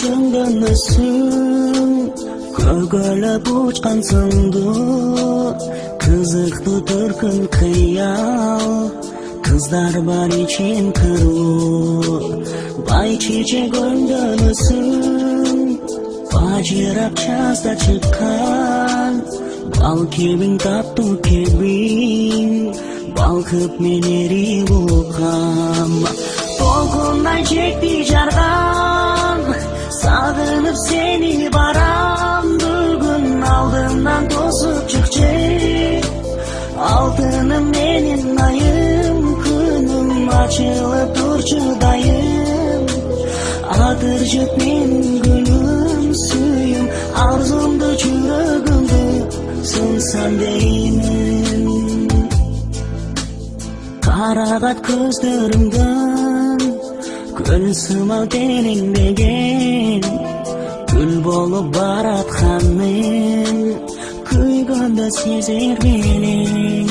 жөндөнөсүң көгөлөп учкансыңды кызыктуу төркүн кыял кыздар бар ичин кырлуу бай чечек өндөнөсүң бажырап жазда чыккан бал кебиң таптуу кебиң балкып мен эрип укам толкундай жекти жарган сагынып сени барам бүгүн алдымдан тосуп чыкчы алтыным менин айым күнүм ачылып турчу дайым атыр жыт менин гүлүм сүйүм арзумду жүрөгүмдү сунсам деймин карагат көздөрүңдөн көл сымал тереңдеген гүл болуп баратканын күйгөндө сезер белең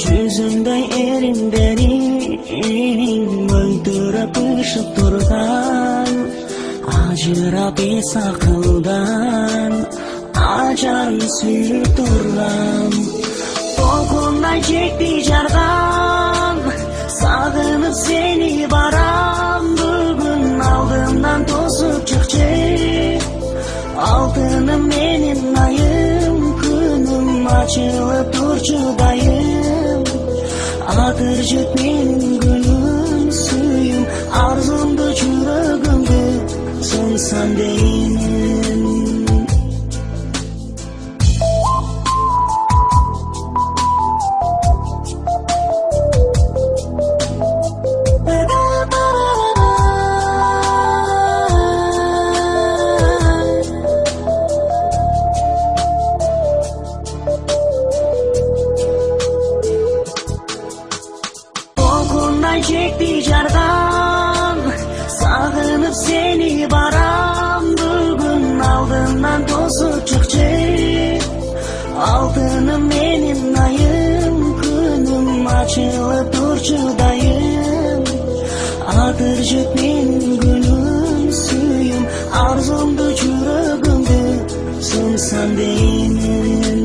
жүзүңдөй эримдериң мөлдүрөп ышып турган ажырап эс акылдан ажарын сүйүп турган толкундай жекти жарган сагынып сени барам бүгүн алдымдан тосуп чыкчы алтыным менин айым күнүм ачылып турчу дайым атыр жыт менин гүлүм сүйүм арзумду жүрөгүмдү сунсам деймин жекти жарган сагынып сени барам бүгүн алдымдан тосуп чыкчы алтыным менин айым күнүм ачылып турчу дайым атыр жыт менин гүлүм сүйүм арзумду жүрөгүмдү сунсам деймин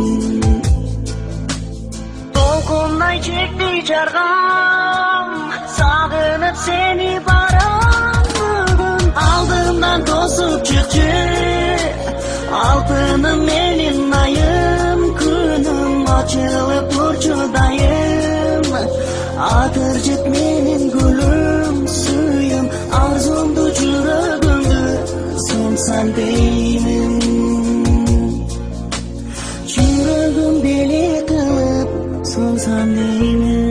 толкундай жекти жарган сагынып сени барам бүгүн алдымдан тосуп чыкчы алтыным менин айым күнүм ачылып турчу дайым атыр жыт менин гүлүм сүйүм арзумду жүрөгүмдү сунсам деймин жүрөгүм белек кылып сунсам деймин